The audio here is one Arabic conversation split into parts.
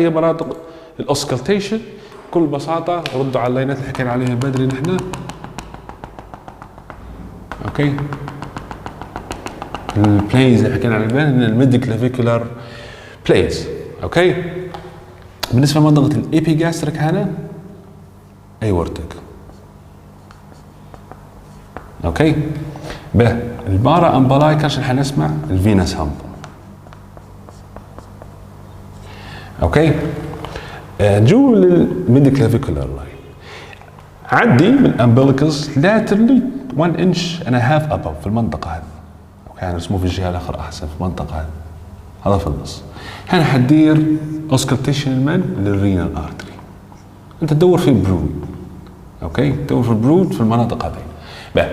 هي مناطق الاوسكلتيشن بكل بساطه. ردوا على اللاينات اللي حكينا عليها بدري نحن. اوكي، البلايز اللي حكينا عليها الميد كلافيكولار بلايز. اوكي، بالنسبه لمنطقه الابيجاستريك هنا ايورتك. اوكي، البارا امبلايكا عشان حنسمع الفينس همب. اوكي، جو للميد كلافيكولار لاين، عدي من الامبليكس لاترلي 1 انش اند هاف ابوف في المنطقه هذه. اوكي، يعني رسموه في الجهه الاخرى احسن، في المنطقه هذه، هذا في النص. هنا حتدير اوسكلتيشن من للرينال ارتري. انت تدور في البرود. اوكي، تدور في البرود في المناطق هذه.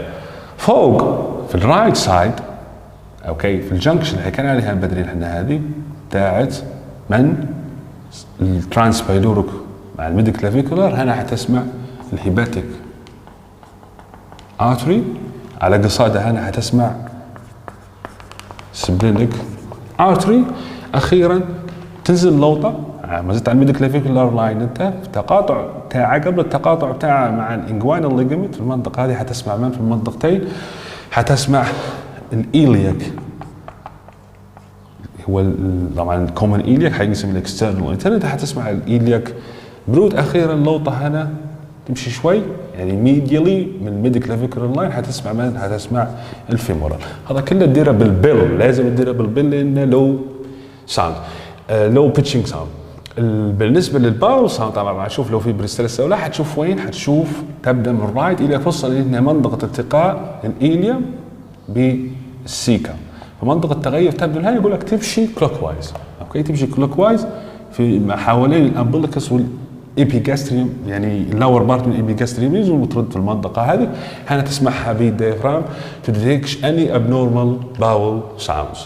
فوق في الرايت سايد، اوكي، في الجنكشن اللي حكينا عليها بدري احنا هذه بتاعت من الترانسبايلوريك مع الميد كلافيكولار. هنا حتسمع الهيباتيك ارتري، على قصادها هنا حتسمع سبلينيك ارتري. اخيرا تنزل لوطه ما زلت على الميد كلافيكولار لاين. انت في تقاطع تاعها قبل التقاطع بتاعها مع الانجوينال ليجمنت في المنطقه هذه حتسمع من في المنطقتين حتسمع الايلياك، هو طبعا الكومن ايلياك حينقسم الاكسترنال والانترنال. حتسمع الايلياك برود. اخيرا اللوطه هنا تمشي شوي يعني ميديالي من الميد كلافيكولار لاين حتسمع من؟ حتسمع الفيمورال. هذا كله تديره بالبيل، لازم تديره بالبيل لانه لو ساوند، لو بيتشنج ساوند. بالنسبه للباول ساوند طبعا شوف لو في بريستالس ولا حتشوف وين؟ حتشوف تبدا من الرايت الى توصل الى منطقه التقاء الايليوم بالسيكا. فمنطقه التغير تبدا هنا يقول لك تمشي كلوك وايز. اوكي، تمشي كلوك وايز في حوالين الامبليكس والابيجاستريوم، يعني اللور بارت من الابيجاستريوم يجي وترد في المنطقه هذه. هنا تسمعها بالديافرام to detect any abnormal bowel sounds.